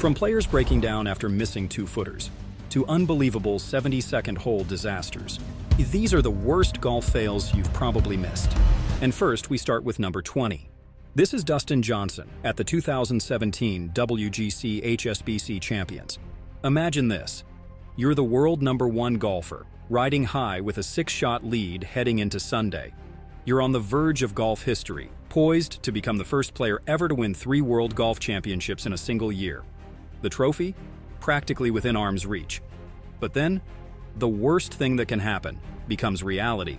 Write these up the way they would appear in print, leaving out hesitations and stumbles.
From players breaking down after missing two-footers, to unbelievable 72nd hole disasters, these are the worst golf fails you've probably missed. And first, we start with number 20. This is Dustin Johnson at the 2017 WGC HSBC Champions. Imagine this. You're the world #1 golfer, riding high with a 6-shot lead heading into Sunday. You're on the verge of golf history, poised to become the first player ever to win 3 World Golf Championships in a single year. The trophy? Practically within arm's reach. But then, the worst thing that can happen becomes reality.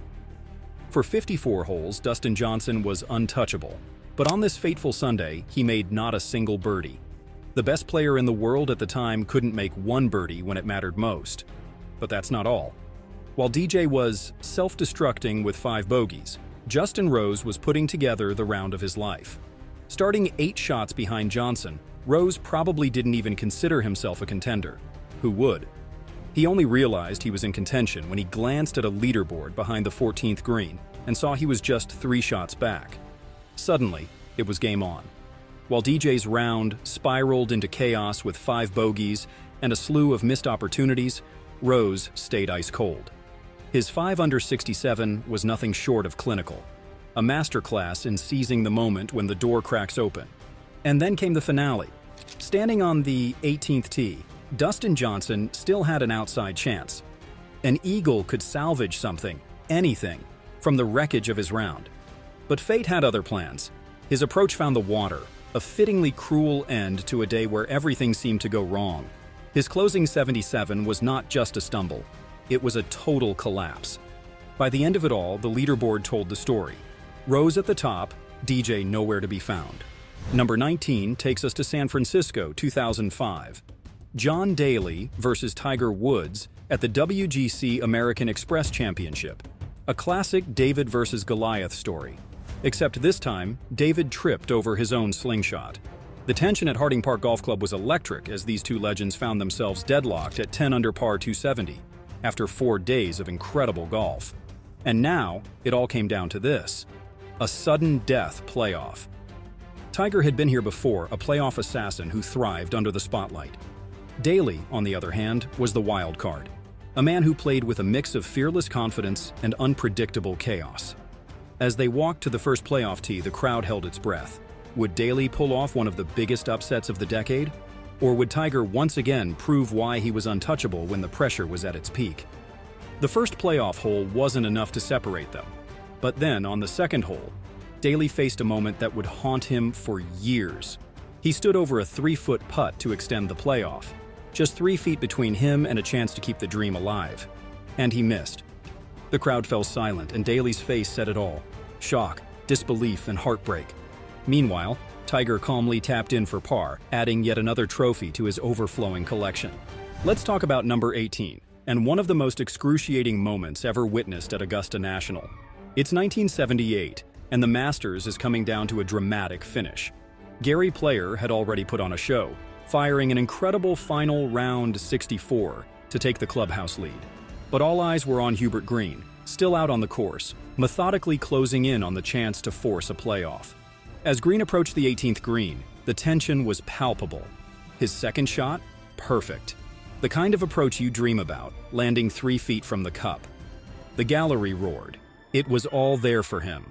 For 54 holes, Dustin Johnson was untouchable. But on this fateful Sunday, he made not a single birdie. The best player in the world at the time couldn't make 1 birdie when it mattered most. But that's not all. While DJ was self-destructing with 5 bogeys, Justin Rose was putting together the round of his life. Starting 8 shots behind Johnson, Rose probably didn't even consider himself a contender. Who would? He only realized he was in contention when he glanced at a leaderboard behind the 14th green and saw he was just 3 shots back. Suddenly, it was game on. While DJ's round spiraled into chaos with 5 bogeys and a slew of missed opportunities, Rose stayed ice cold. His 5 under 67 was nothing short of clinical, a masterclass in seizing the moment when the door cracks open. And then came the finale. Standing on the 18th tee, Dustin Johnson still had an outside chance. An eagle could salvage something, anything, from the wreckage of his round. But fate had other plans. His approach found the water, a fittingly cruel end to a day where everything seemed to go wrong. His closing 77 was not just a stumble, it was a total collapse. By the end of it all, the leaderboard told the story. Rose at the top, DJ nowhere to be found. Number 19 takes us to San Francisco, 2005. John Daly versus Tiger Woods at the WGC American Express Championship. A classic David versus Goliath story. Except this time, David tripped over his own slingshot. The tension at Harding Park Golf Club was electric as these two legends found themselves deadlocked at 10 under par 270 after 4 days of incredible golf. And now, it all came down to this: a sudden death playoff. Tiger had been here before, a playoff assassin who thrived under the spotlight. Daly, on the other hand, was the wild card, a man who played with a mix of fearless confidence and unpredictable chaos. As they walked to the first playoff tee, the crowd held its breath. Would Daly pull off one of the biggest upsets of the decade? Or would Tiger once again prove why he was untouchable when the pressure was at its peak? The first playoff hole wasn't enough to separate them. But then, on the second hole, Daly faced a moment that would haunt him for years. He stood over a 3-foot putt to extend the playoff, just 3 feet between him and a chance to keep the dream alive. And he missed. The crowd fell silent, and Daly's face said it all: shock, disbelief, and heartbreak. Meanwhile, Tiger calmly tapped in for par, adding yet another trophy to his overflowing collection. Let's talk about number 18, and one of the most excruciating moments ever witnessed at Augusta National. It's 1978, and the Masters is coming down to a dramatic finish. Gary Player had already put on a show, firing an incredible final round 64 to take the clubhouse lead. But all eyes were on Hubert Green, still out on the course, methodically closing in on the chance to force a playoff. As Green approached the 18th green, the tension was palpable. His second shot? Perfect. The kind of approach you dream about, landing 3 feet from the cup. The gallery roared. It was all there for him.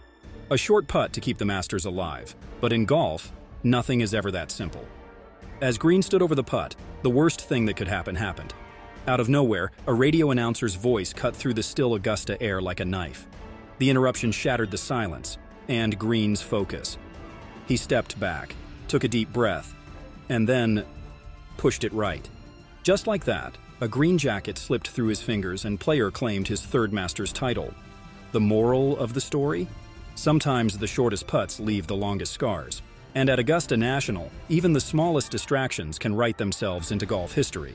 A short putt to keep the Masters alive. But in golf, nothing is ever that simple. As Green stood over the putt, the worst thing that could happen happened. Out of nowhere, a radio announcer's voice cut through the still Augusta air like a knife. The interruption shattered the silence, and Green's focus. He stepped back, took a deep breath, and then pushed it right. Just like that, a green jacket slipped through his fingers and Player claimed his 3rd Masters title. The moral of the story? Sometimes the shortest putts leave the longest scars. And at Augusta National, even the smallest distractions can write themselves into golf history.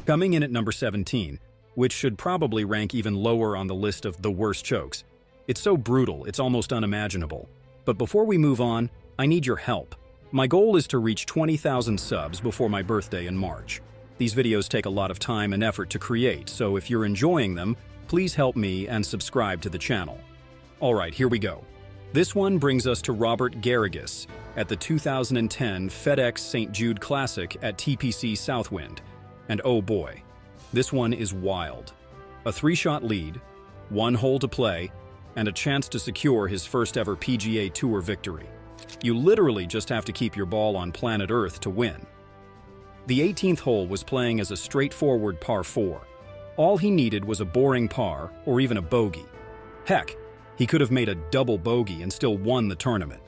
Coming in at number 17, which should probably rank even lower on the list of the worst chokes. It's so brutal, it's almost unimaginable. But before we move on, I need your help. My goal is to reach 20,000 subs before my birthday in March. These videos take a lot of time and effort to create, so if you're enjoying them, please help me and subscribe to the channel. Alright, here we go. This one brings us to Robert Garrigus at the 2010 FedEx St. Jude Classic at TPC Southwind. And oh boy, this one is wild. A 3-shot lead, 1 hole to play, and a chance to secure his first ever PGA Tour victory. You literally just have to keep your ball on planet Earth to win. The 18th hole was playing as a straightforward par 4. All he needed was a boring par or even a bogey. Heck, he could have made a double bogey and still won the tournament.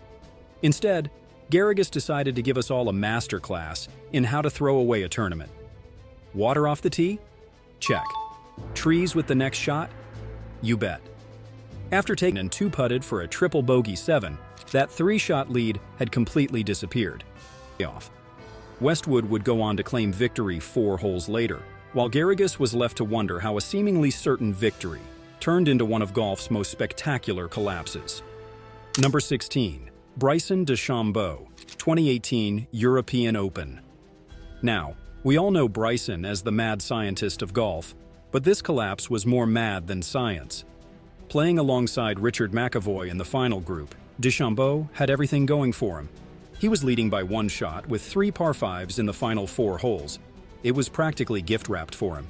Instead, Garrigus decided to give us all a masterclass in how to throw away a tournament. Water off the tee? Check. Trees with the next shot? You bet. After taking and 2-putted for a triple bogey 7, that 3-shot lead had completely disappeared. Westwood would go on to claim victory 4 holes later, while Garrigus was left to wonder how a seemingly certain victory turned into one of golf's most spectacular collapses. Number 16. Bryson DeChambeau, 2018 European Open. Now, we all know Bryson as the mad scientist of golf, but this collapse was more mad than science. Playing alongside Richard McAvoy in the final group, DeChambeau had everything going for him. He was leading by 1 shot with 3 par 5s in the final 4 holes. It was practically gift-wrapped for him.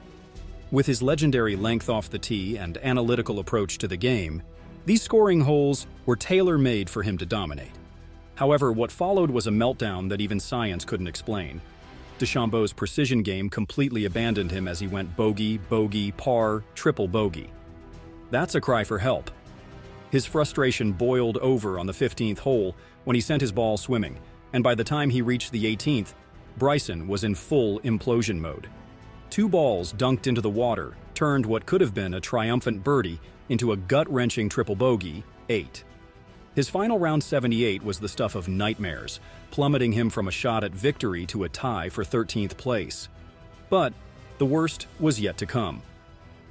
With his legendary length off the tee and analytical approach to the game, these scoring holes were tailor-made for him to dominate. However, what followed was a meltdown that even science couldn't explain. DeChambeau's precision game completely abandoned him as he went bogey, bogey, par, triple bogey. That's a cry for help. His frustration boiled over on the 15th hole when he sent his ball swimming, and by the time he reached the 18th, Bryson was in full implosion mode. 2 balls dunked into the water turned what could have been a triumphant birdie into a gut-wrenching triple bogey, 8. His final round 78 was the stuff of nightmares, plummeting him from a shot at victory to a tie for 13th place. But the worst was yet to come.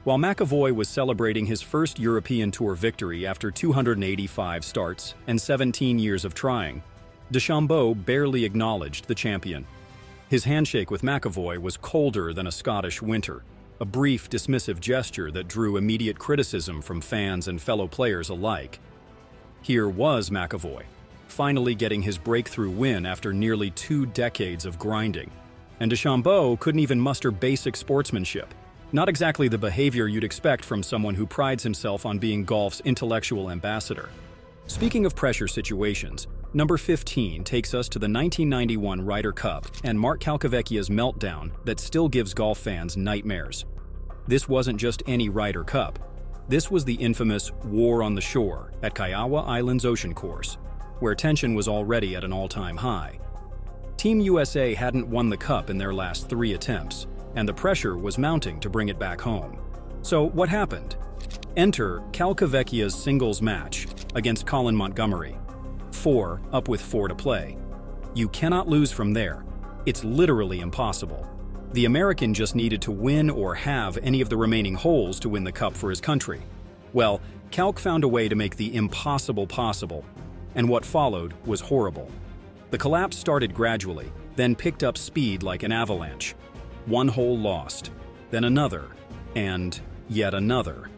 While McAvoy was celebrating his first European Tour victory after 285 starts and 17 years of trying, DeChambeau barely acknowledged the champion. His handshake with McAvoy was colder than a Scottish winter, a brief, dismissive gesture that drew immediate criticism from fans and fellow players alike. Here was McAvoy, finally getting his breakthrough win after nearly 2 decades of grinding, and DeChambeau couldn't even muster basic sportsmanship. Not exactly the behavior you'd expect from someone who prides himself on being golf's intellectual ambassador. Speaking of pressure situations, number 15 takes us to the 1991 Ryder Cup and Mark Calcavecchia's meltdown that still gives golf fans nightmares. This wasn't just any Ryder Cup. This was the infamous War on the Shore at Kiowa Island's Ocean Course, where tension was already at an all-time high. Team USA hadn't won the Cup in their last 3 attempts, and the pressure was mounting to bring it back home. So what happened? Enter Calcavecchia's singles match against Colin Montgomery. 4 up with 4 to play. You cannot lose from there. It's literally impossible. The American just needed to win or have any of the remaining holes to win the Cup for his country. Well, Calc found a way to make the impossible possible, and what followed was horrible. The collapse started gradually, then picked up speed like an avalanche. 1 hole lost, then another, and yet another.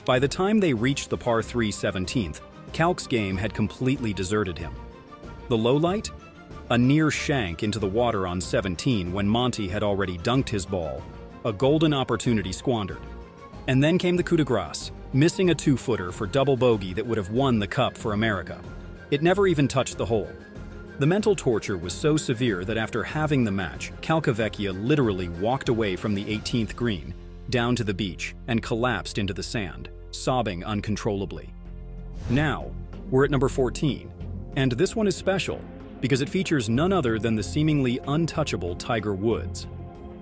By the time they reached the par 3 17th, Calc's game had completely deserted him. The lowlight? A near shank into the water on 17 when Monty had already dunked his ball. A golden opportunity squandered. And then came the coup de grace, missing a 2-footer for double bogey that would have won the Cup for America. It never even touched the hole. The mental torture was so severe that after having the match, Calcavecchia literally walked away from the 18th green, down to the beach, and collapsed into the sand, sobbing uncontrollably. Now, we're at number 14, and this one is special because it features none other than the seemingly untouchable Tiger Woods.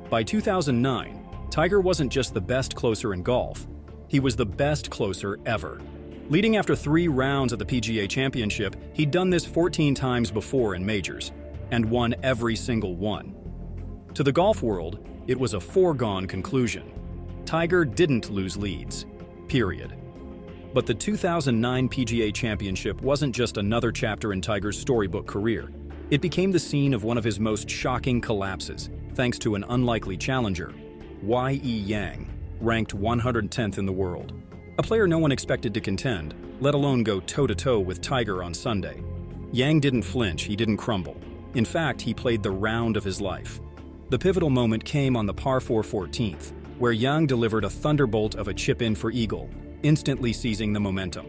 By 2009, Tiger wasn't just the best closer in golf, he was the best closer ever. Leading after 3 rounds at the PGA Championship, he'd done this 14 times before in majors, and won every single one. To the golf world, it was a foregone conclusion. Tiger didn't lose leads, period. But the 2009 PGA Championship wasn't just another chapter in Tiger's storybook career. It became the scene of one of his most shocking collapses, thanks to an unlikely challenger, Y.E. Yang, ranked 110th in the world. A player no one expected to contend, let alone go toe-to-toe with Tiger on Sunday. Yang didn't flinch, he didn't crumble. In fact, he played the round of his life. The pivotal moment came on the par 4 14th, where Yang delivered a thunderbolt of a chip-in for eagle, instantly seizing the momentum.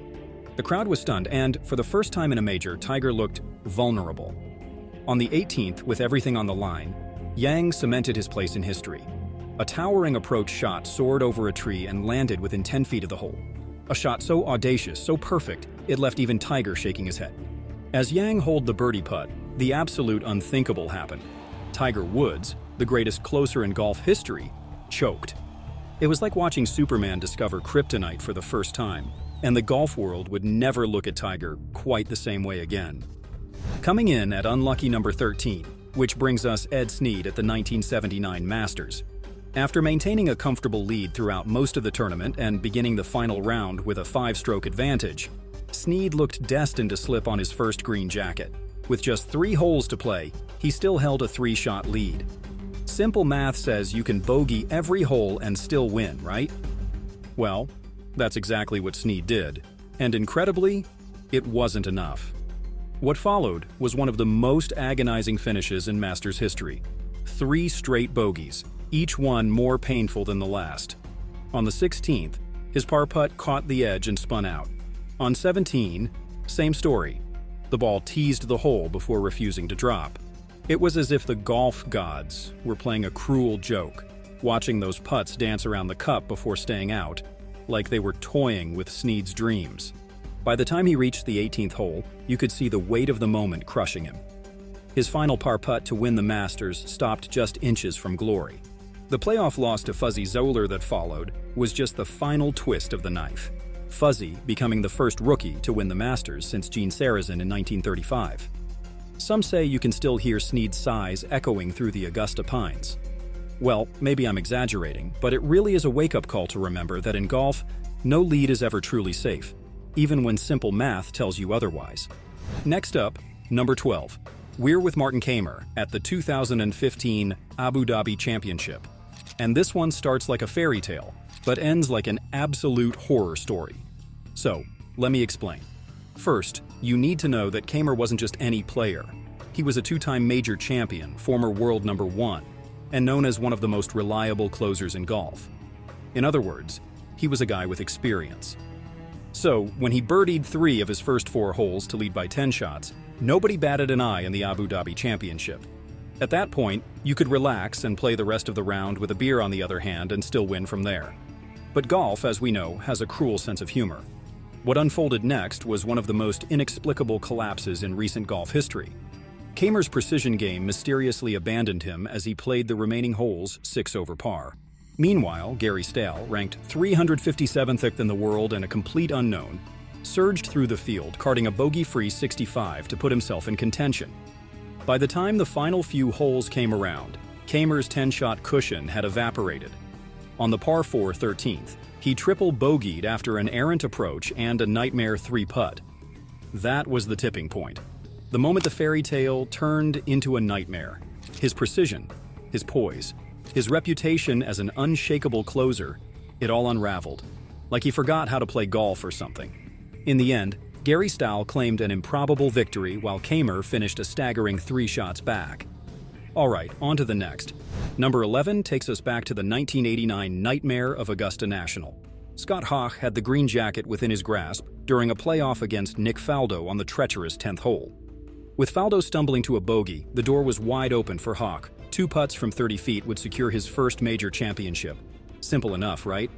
The crowd was stunned, and, for the first time in a major, Tiger looked vulnerable. On the 18th, with everything on the line, Yang cemented his place in history. A towering approach shot soared over a tree and landed within 10 feet of the hole. A shot so audacious, so perfect, it left even Tiger shaking his head. As Yang holed the birdie putt, the absolute unthinkable happened. Tiger Woods, the greatest closer in golf history, choked. It was like watching Superman discover kryptonite for the first time, and the golf world would never look at Tiger quite the same way again. Coming in at unlucky number 13, which brings us Ed Sneed at the 1979 Masters. After maintaining a comfortable lead throughout most of the tournament and beginning the final round with a 5-stroke advantage, Sneed looked destined to slip on his first green jacket. With just 3 holes to play, he still held a 3-shot lead. Simple math says you can bogey every hole and still win, right? Well, that's exactly what Sneed did, and incredibly, it wasn't enough. What followed was one of the most agonizing finishes in Masters history. 3 straight bogeys, each one more painful than the last. On the 16th, his par putt caught the edge and spun out. On 17, same story. The ball teased the hole before refusing to drop. It was as if the golf gods were playing a cruel joke, watching those putts dance around the cup before staying out, like they were toying with Sneed's dreams. By the time he reached the 18th hole, you could see the weight of the moment crushing him. His final par putt to win the Masters stopped just inches from glory. The playoff loss to Fuzzy Zoeller that followed was just the final twist of the knife. Fuzzy becoming the first rookie to win the Masters since Gene Sarazen in 1935. Some say you can still hear Sneed's sighs echoing through the Augusta pines. Well, maybe I'm exaggerating, but it really is a wake-up call to remember that in golf, no lead is ever truly safe, even when simple math tells you otherwise. Next up, number 12. We're with Martin Kaymer at the 2015 Abu Dhabi Championship. And this one starts like a fairy tale, but ends like an absolute horror story. So, let me explain. First, you need to know that Kaymer wasn't just any player. He was a 2-time major champion, former world number 1, and known as one of the most reliable closers in golf. In other words, he was a guy with experience. So, when he birdied 3 of his first 4 holes to lead by 10 shots, nobody batted an eye in the Abu Dhabi Championship. At that point, you could relax and play the rest of the round with a beer on the other hand and still win from there. But golf, as we know, has a cruel sense of humor. What unfolded next was one of the most inexplicable collapses in recent golf history. Kaymer's precision game mysteriously abandoned him as he played the remaining holes 6 over par. Meanwhile, Gary Stahl, ranked 357th in the world and a complete unknown, surged through the field, carting a bogey-free 65 to put himself in contention. By the time the final few holes came around, Kaymer's 10-shot cushion had evaporated. On the par 4 13th, he triple bogeyed after an errant approach and a nightmare 3-putt. That was the tipping point. The moment the fairy tale turned into a nightmare. His precision, his poise, his reputation as an unshakable closer, it all unraveled, like he forgot how to play golf or something. In the end, Gary Stahl claimed an improbable victory while Kaymer finished a staggering 3 shots back. Alright, on to the next. Number 11 takes us back to the 1989 nightmare of Augusta National. Scott Hoch had the green jacket within his grasp during a playoff against Nick Faldo on the treacherous 10th hole. With Faldo stumbling to a bogey, the door was wide open for Hoch. 2 putts from 30 feet would secure his first major championship. Simple enough, right?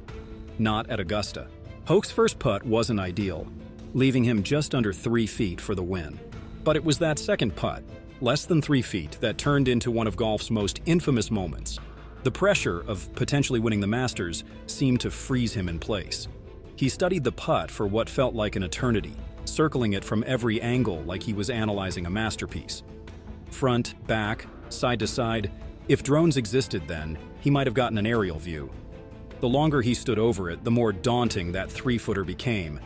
Not at Augusta. Hoch's first putt wasn't ideal, leaving him just under 3 feet for the win. But it was that second putt, less than 3 feet, that turned into one of golf's most infamous moments. The pressure of potentially winning the Masters seemed to freeze him in place. He studied the putt for what felt like an eternity, circling it from every angle like he was analyzing a masterpiece. Front, back, side to side. If drones existed then, he might have gotten an aerial view. The longer he stood over it, the more daunting that 3-footer became.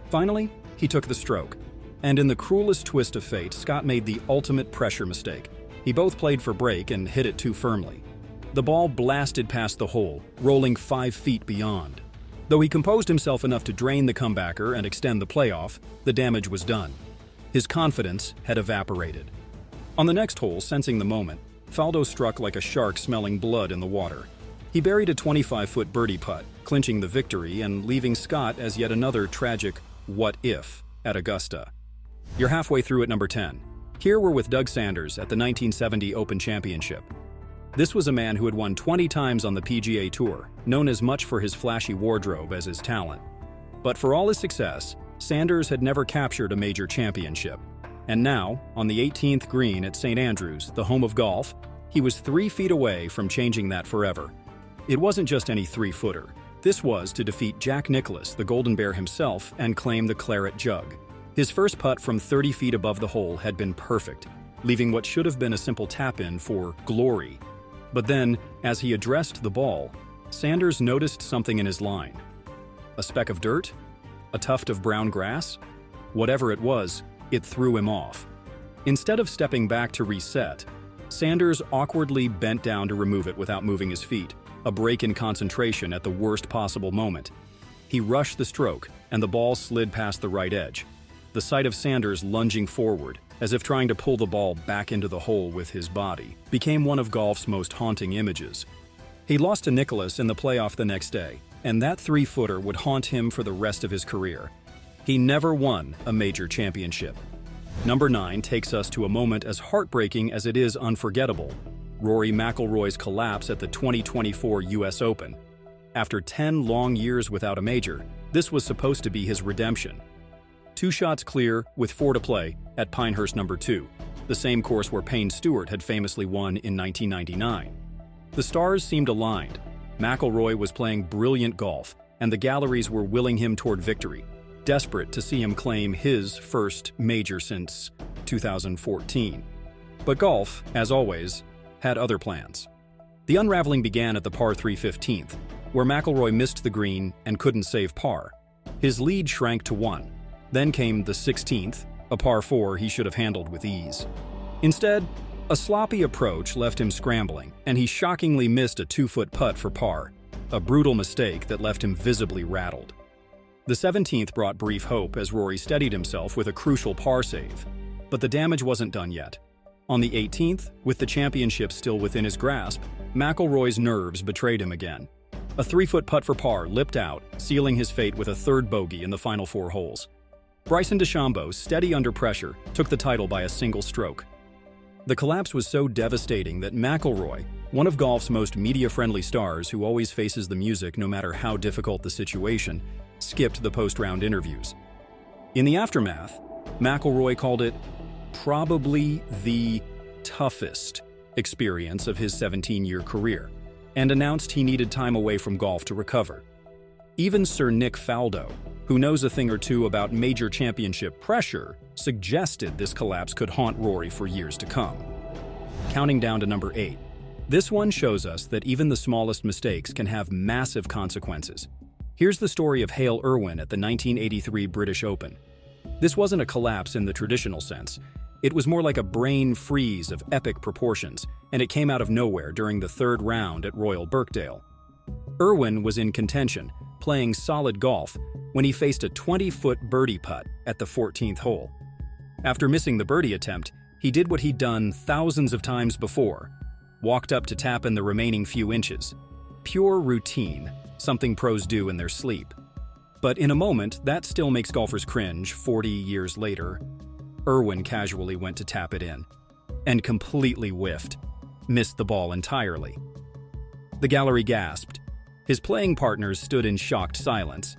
Finally, he took the stroke. And in the cruelest twist of fate, Scott made the ultimate pressure mistake. He both played for break and hit it too firmly. The ball blasted past the hole, rolling 5 feet beyond. Though he composed himself enough to drain the comebacker and extend the playoff, the damage was done. His confidence had evaporated. On the next hole, sensing the moment, Faldo struck like a shark smelling blood in the water. He buried a 25-foot birdie putt, clinching the victory and leaving Scott as yet another tragic what if at Augusta. You're halfway through at number 10. Here we're with Doug Sanders at the 1970 Open Championship. This was a man who had won 20 times on the PGA Tour, known as much for his flashy wardrobe as his talent. But for all his success, Sanders had never captured a major championship. And now, on the 18th green at St. Andrews, the home of golf, he was 3 feet away from changing that forever. It wasn't just any 3-footer. This was to defeat Jack Nicklaus, the Golden Bear himself, and claim the claret jug. His first putt from 30 feet above the hole had been perfect, leaving what should have been a simple tap-in for glory. But then, as he addressed the ball, Sanders noticed something in his line. A speck of dirt? A tuft of brown grass? Whatever it was, it threw him off. Instead of stepping back to reset, Sanders awkwardly bent down to remove it without moving his feet, a break in concentration at the worst possible moment. He rushed the stroke, and the ball slid past the right edge. The sight of Sanders lunging forward, as if trying to pull the ball back into the hole with his body, became one of golf's most haunting images. He lost to Nicklaus in the playoff the next day, and that 3-footer would haunt him for the rest of his career. He never won a major championship. Number 9 takes us to a moment as heartbreaking as it is unforgettable: Rory McIlroy's collapse at the 2024 US Open. After 10 long years without a major, this was supposed to be his redemption. 2 shots clear, with 4 to play, at Pinehurst number 2, the same course where Payne Stewart had famously won in 1999. The stars seemed aligned. McIlroy was playing brilliant golf, and the galleries were willing him toward victory, desperate to see him claim his first major since 2014. But golf, as always, had other plans. The unraveling began at the par 3 15th, where McIlroy missed the green and couldn't save par. His lead shrank to 1. Then came the 16th, a par 4 he should have handled with ease. Instead, a sloppy approach left him scrambling, and he shockingly missed a 2-foot putt for par, a brutal mistake that left him visibly rattled. The 17th brought brief hope as Rory steadied himself with a crucial par save. But the damage wasn't done yet. On the 18th, with the championship still within his grasp, McIlroy's nerves betrayed him again. A 3-foot putt for par lipped out, sealing his fate with a 3rd bogey in the final 4 holes. Bryson DeChambeau, steady under pressure, took the title by a single stroke. The collapse was so devastating that McIlroy, one of golf's most media-friendly stars who always faces the music no matter how difficult the situation, skipped the post-round interviews. In the aftermath, McIlroy called it probably the toughest experience of his 17-year career, and announced he needed time away from golf to recover. Even Sir Nick Faldo, who knows a thing or two about major championship pressure, suggested this collapse could haunt Rory for years to come. Counting down to number 8. This one shows us that even the smallest mistakes can have massive consequences. Here's the story of Hale Irwin at the 1983 British Open. This wasn't a collapse in the traditional sense. It was more like a brain freeze of epic proportions, and it came out of nowhere during the 3rd round at Royal Birkdale. Irwin was in contention, playing solid golf, when he faced a 20-foot birdie putt at the 14th hole. After missing the birdie attempt, he did what he'd done thousands of times before: walked up to tap in the remaining few inches. Pure routine, something pros do in their sleep. But in a moment, that still makes golfers cringe 40 years later. Irwin casually went to tap it in, and completely whiffed, missed the ball entirely. The gallery gasped. His playing partners stood in shocked silence.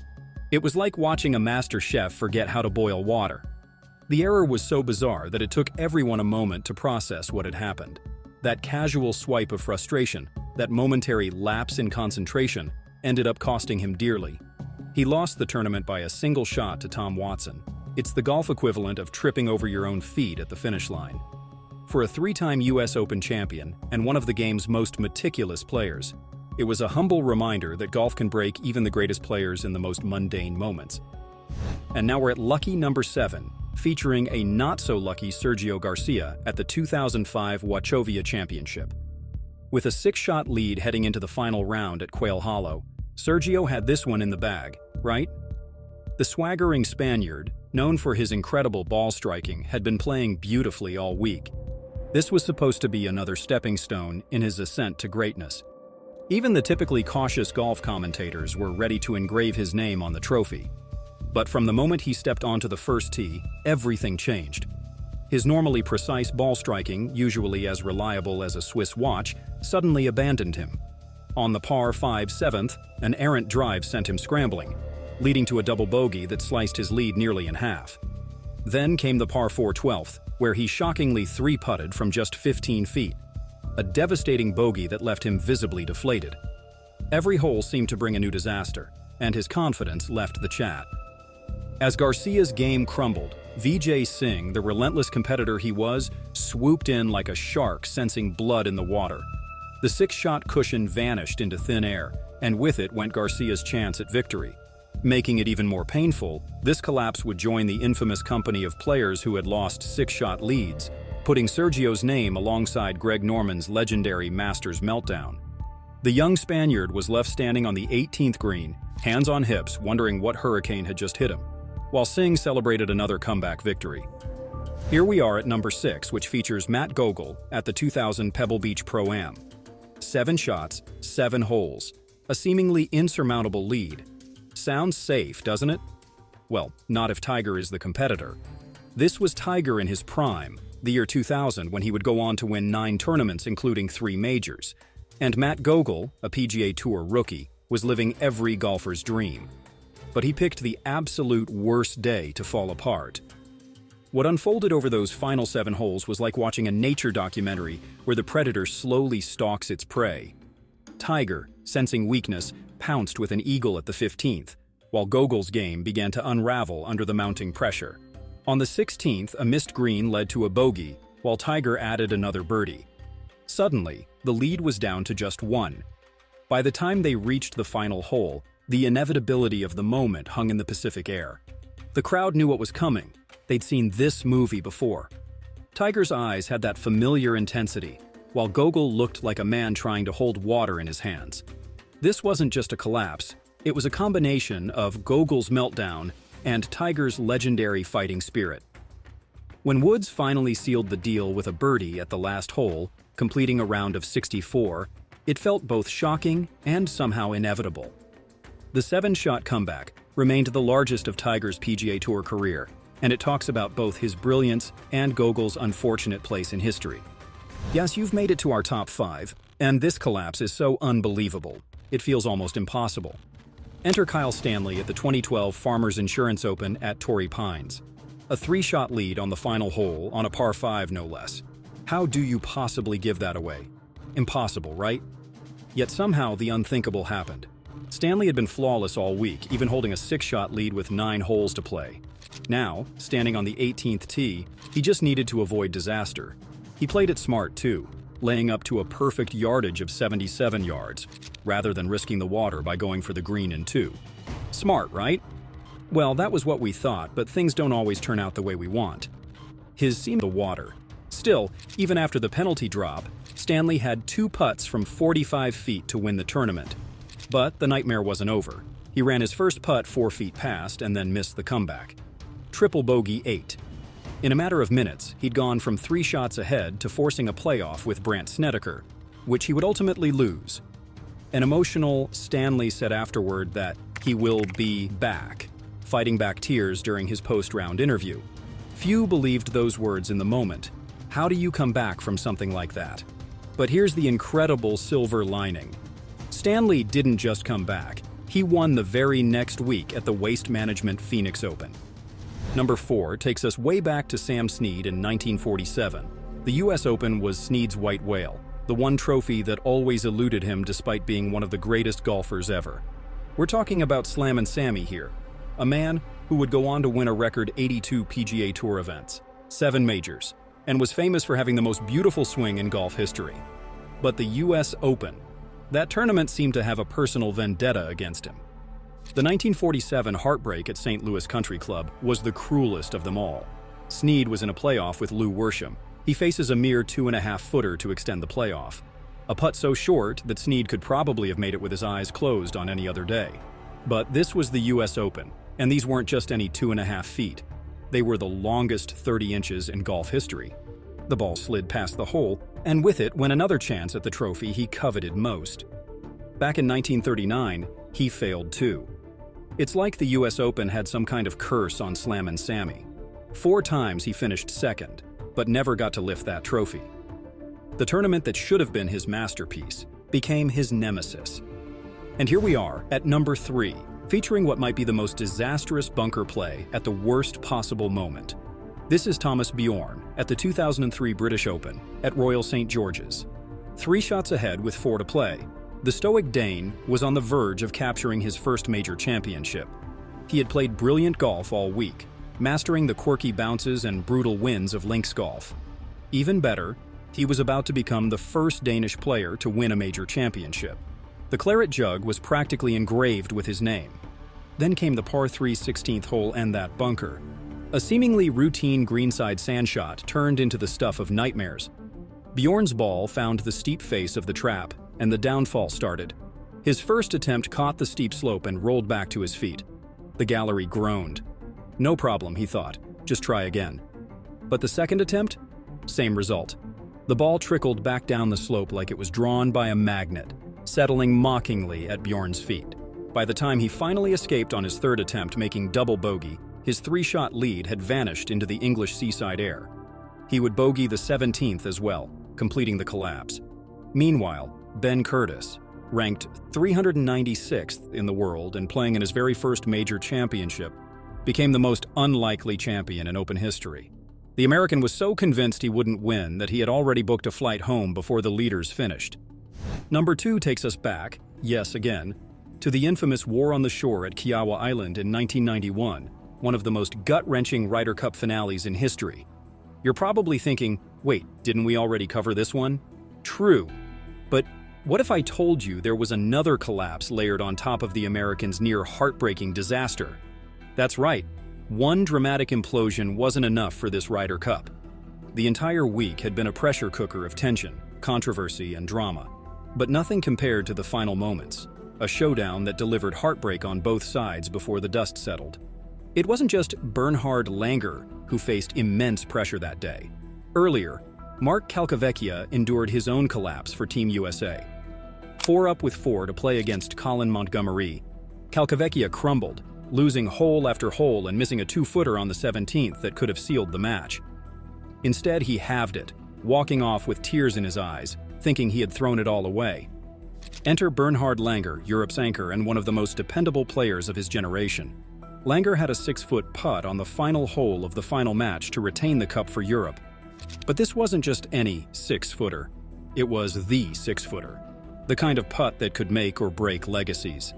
It was like watching a master chef forget how to boil water. The error was so bizarre that it took everyone a moment to process what had happened. That casual swipe of frustration, that momentary lapse in concentration, ended up costing him dearly. He lost the tournament by a single shot to Tom Watson. It's the golf equivalent of tripping over your own feet at the finish line. For a 3-time US Open champion and one of the game's most meticulous players, it was a humble reminder that golf can break even the greatest players in the most mundane moments. And now we're at lucky number 7, featuring a not-so-lucky Sergio Garcia at the 2005 Wachovia Championship. With a 6-shot lead heading into the final round at Quail Hollow, Sergio had this one in the bag, right? The swaggering Spaniard, known for his incredible ball striking, had been playing beautifully all week. This was supposed to be another stepping stone in his ascent to greatness. Even the typically cautious golf commentators were ready to engrave his name on the trophy. But from the moment he stepped onto the first tee, everything changed. His normally precise ball striking, usually as reliable as a Swiss watch, suddenly abandoned him. On the par 5 7th, an errant drive sent him scrambling, leading to a double bogey that sliced his lead nearly in half. Then came the par 4 12th, where he shockingly three-putted from just 15 feet, a devastating bogey that left him visibly deflated. Every hole seemed to bring a new disaster, and his confidence left the chat. As Garcia's game crumbled, Vijay Singh, the relentless competitor he was, swooped in like a shark sensing blood in the water. The six-shot cushion vanished into thin air, and with it went Garcia's chance at victory. Making it even more painful, this collapse would join the infamous company of players who had lost six-shot leads, putting Sergio's name alongside Greg Norman's legendary Masters meltdown. The young Spaniard was left standing on the 18th green, hands on hips, wondering what hurricane had just hit him, while Singh celebrated another comeback victory. Here we are at number 6, which features Matt Gogol at the 2000 Pebble Beach Pro-Am. 7 shots, 7 holes, a seemingly insurmountable lead. Sounds safe, doesn't it? Well, not if Tiger is the competitor. This was Tiger in his prime, the year 2000, when he would go on to win 9 tournaments, including 3 majors. And Matt Gogol, a PGA Tour rookie, was living every golfer's dream. But he picked the absolute worst day to fall apart. What unfolded over those final 7 holes was like watching a nature documentary where the predator slowly stalks its prey. Tiger, sensing weakness, pounced with an eagle at the 15th, while Gogol's game began to unravel under the mounting pressure. On the 16th, a missed green led to a bogey, while Tiger added another birdie. Suddenly, the lead was down to just 1. By the time they reached the final hole, the inevitability of the moment hung in the Pacific air. The crowd knew what was coming. They'd seen this movie before. Tiger's eyes had that familiar intensity, while Gogol looked like a man trying to hold water in his hands. This wasn't just a collapse, it was a combination of Gogol's meltdown and Tiger's legendary fighting spirit. When Woods finally sealed the deal with a birdie at the last hole, completing a round of 64, it felt both shocking and somehow inevitable. The 7-shot comeback remained the largest of Tiger's PGA Tour career, and it talks about both his brilliance and Gogol's unfortunate place in history. Yes, you've made it to our top 5, and this collapse is so unbelievable, it feels almost impossible. Enter Kyle Stanley at the 2012 Farmers Insurance Open at Torrey Pines. A 3-shot lead on the final hole, on a par 5 no less. How do you possibly give that away? Impossible, right? Yet somehow the unthinkable happened. Stanley had been flawless all week, even holding a 6-shot lead with 9 holes to play. Now, standing on the 18th tee, he just needed to avoid disaster. He played it smart too, laying up to a perfect yardage of 77 yards, rather than risking the water by going for the green in 2. Smart, right? Well, that was what we thought, but things don't always turn out the way we want. His seemed the water. Still, even after the penalty drop, Stanley had 2 putts from 45 feet to win the tournament. But the nightmare wasn't over. He ran his first putt 4 feet past and then missed the comeback. Triple bogey 8. In a matter of minutes, he'd gone from 3 shots ahead to forcing a playoff with Brandt Snedeker, which he would ultimately lose. An emotional Stanley said afterward that he will be back, fighting back tears during his post-round interview. Few believed those words in the moment. How do you come back from something like that? But here's the incredible silver lining. Stanley didn't just come back, he won the very next week at the Waste Management Phoenix Open. Number 4 takes us way back to Sam Sneed in 1947. The US Open was Sneed's white whale, the one trophy that always eluded him despite being one of the greatest golfers ever. We're talking about Slammin' Sammy here, a man who would go on to win a record 82 PGA Tour events, 7 majors, and was famous for having the most beautiful swing in golf history. But the US Open, that tournament seemed to have a personal vendetta against him. The 1947 heartbreak at St. Louis Country Club was the cruelest of them all. Sneed was in a playoff with Lou Worsham. He faces a mere 2.5-footer to extend the playoff. a putt so short that Sneed could probably have made it with his eyes closed on any other day. But this was the US Open, and these weren't just any 2.5 feet. They were the longest 30 inches in golf history. The ball slid past the hole, and with it went another chance at the trophy he coveted most. Back in 1939, he failed too. It's like the US Open had some kind of curse on Slammin' Sammy. 4 times he finished second, but never got to lift that trophy. The tournament that should have been his masterpiece became his nemesis. And here we are at number 3, featuring what might be the most disastrous bunker play at the worst possible moment. This is Thomas Bjorn at the 2003 British Open at Royal St. George's. 3 shots ahead with 4 to play, the stoic Dane was on the verge of capturing his first major championship. He had played brilliant golf all week, mastering the quirky bounces and brutal winds of links golf. Even better, he was about to become the first Danish player to win a major championship. The claret jug was practically engraved with his name. Then came the par 3 16th hole and that bunker. A seemingly routine greenside sand shot turned into the stuff of nightmares. Bjorn's ball found the steep face of the trap, and the downfall started. His first attempt caught the steep slope and rolled back to his feet. The gallery groaned. No problem, he thought. Just try again. But the second attempt? Same result. The ball trickled back down the slope like it was drawn by a magnet, settling mockingly at Bjorn's feet. By the time he finally escaped on his third attempt, making double bogey, his 3-shot lead had vanished into the English seaside air. He would bogey the 17th as well, completing the collapse. Meanwhile, Ben Curtis, ranked 396th in the world and playing in his very first major championship, became the most unlikely champion in Open history. The American was so convinced he wouldn't win that he had already booked a flight home before the leaders finished. Number 2 takes us back, yes again, to the infamous War on the Shore at Kiowa Island in 1991, one of the most gut-wrenching Ryder Cup finales in history. You're probably thinking, wait, didn't we already cover this one? True, but what if I told you there was another collapse layered on top of the Americans' near-heartbreaking disaster? That's right, one dramatic implosion wasn't enough for this Ryder Cup. The entire week had been a pressure cooker of tension, controversy, and drama, but nothing compared to the final moments, a showdown that delivered heartbreak on both sides before the dust settled. It wasn't just Bernhard Langer who faced immense pressure that day. Earlier, Mark Calcavecchia endured his own collapse for Team USA. 4 up with 4 to play against Colin Montgomery, Calcavecchia crumbled, losing hole after hole and missing a 2-footer on the 17th that could have sealed the match. Instead, he halved it, walking off with tears in his eyes, thinking he had thrown it all away. Enter Bernhard Langer, Europe's anchor and one of the most dependable players of his generation. Langer had a 6-foot putt on the final hole of the final match to retain the cup for Europe. But this wasn't just any 6-footer. It was the 6-footer, the kind of putt that could make or break legacies.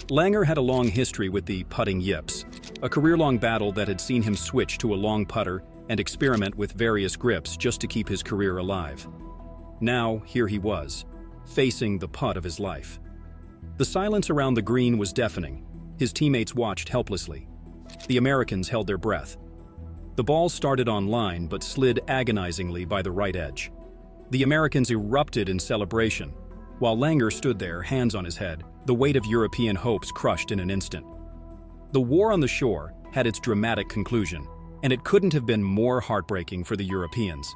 Langer had a long history with the putting yips, a career-long battle that had seen him switch to a long putter and experiment with various grips just to keep his career alive. Now, here he was, facing the putt of his life. The silence around the green was deafening. His teammates watched helplessly. The Americans held their breath. The ball started on line but slid agonizingly by the right edge. The Americans erupted in celebration, while Langer stood there, hands on his head, the weight of European hopes crushed in an instant. The War on the Shore had its dramatic conclusion, and it couldn't have been more heartbreaking for the Europeans.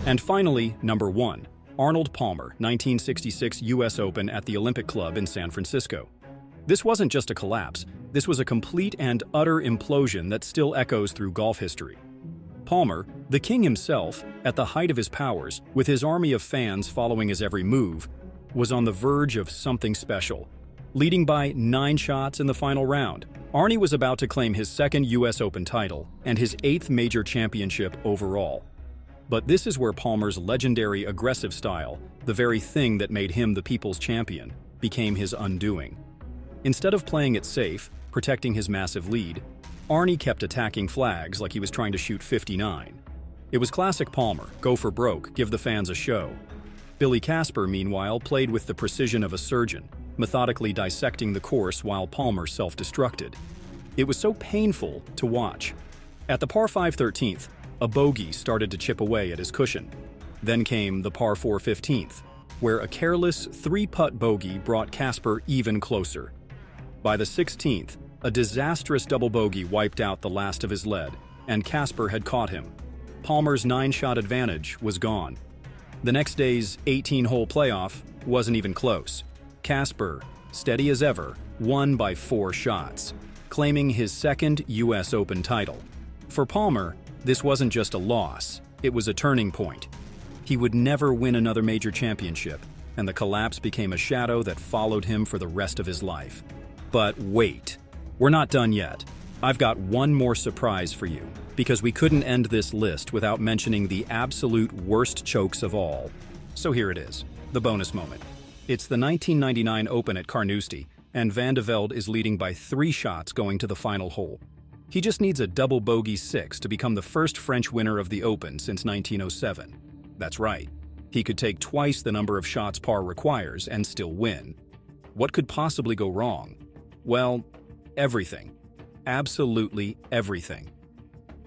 And finally, number 1, Arnold Palmer, 1966 US Open at the Olympic Club in San Francisco. This wasn't just a collapse, this was a complete and utter implosion that still echoes through golf history. Palmer, the king himself, at the height of his powers, with his army of fans following his every move, was on the verge of something special. Leading by 9 shots in the final round, Arnie was about to claim his 2nd US Open title and his 8th major championship overall. But this is where Palmer's legendary aggressive style, the very thing that made him the people's champion, became his undoing. Instead of playing it safe, protecting his massive lead, Arnie kept attacking flags like he was trying to shoot 59. It was classic Palmer, go for broke, give the fans a show. Billy Casper, meanwhile, played with the precision of a surgeon, methodically dissecting the course while Palmer self-destructed. It was so painful to watch. At the par 5 13th, a bogey started to chip away at his cushion. Then came the par 4 15th. where a careless three-putt bogey brought Casper even closer. By the 16th, a disastrous double bogey wiped out the last of his lead, and Casper had caught him. Palmer's 9-shot advantage was gone. The next day's 18-hole playoff wasn't even close. Casper, steady as ever, won by 4 shots, claiming his second U.S. Open title. For Palmer, this wasn't just a loss, it was a turning point. He would never win another major championship, and the collapse became a shadow that followed him for the rest of his life. But wait, we're not done yet. I've got one more surprise for you, because we couldn't end this list without mentioning the absolute worst chokes of all. So here it is, the bonus moment. It's the 1999 Open at Carnoustie, and Van de Velde is leading by 3 shots going to the final hole. He just needs a double bogey 6 to become the first French winner of the Open since 1907. That's right, he could take twice the number of shots par requires and still win. What could possibly go wrong? Well, everything. Absolutely everything.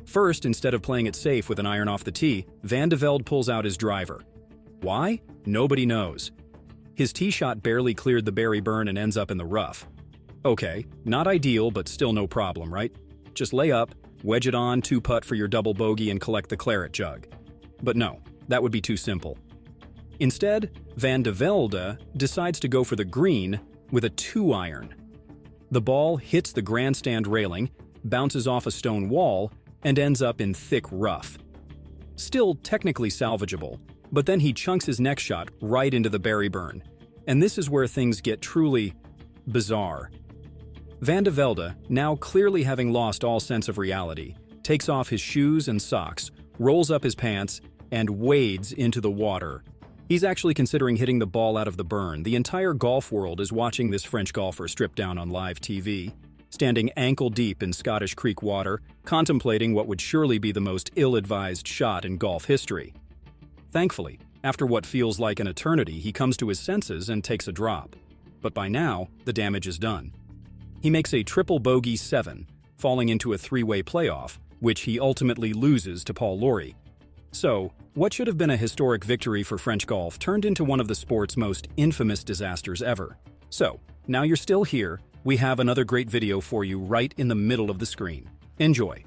First, instead of playing it safe with an iron off the tee, Van de Velde pulls out his driver. Why? Nobody knows. His tee shot barely cleared the berry burn and ends up in the rough. Okay, not ideal, but still no problem, right? Just lay up, wedge it on, 2-putt for your double bogey, and collect the claret jug. But no, that would be too simple. Instead, Van de Velde decides to go for the green with a 2-iron. The ball hits the grandstand railing, bounces off a stone wall, and ends up in thick rough. Still technically salvageable, but then he chunks his next shot right into the berry burn. And this is where things get truly bizarre. Van de Velde, now clearly having lost all sense of reality, takes off his shoes and socks, rolls up his pants, and wades into the water. He's actually considering hitting the ball out of the burn. The entire golf world is watching this French golfer strip down on live TV, standing ankle-deep in Scottish Creek water, contemplating what would surely be the most ill-advised shot in golf history. Thankfully, after what feels like an eternity, he comes to his senses and takes a drop. But by now, the damage is done. He makes a triple bogey 7, falling into a 3-way playoff, which he ultimately loses to Paul Rory. So, what should have been a historic victory for French golf turned into one of the sport's most infamous disasters ever. So, now you're still here, we have another great video for you right in the middle of the screen. Enjoy!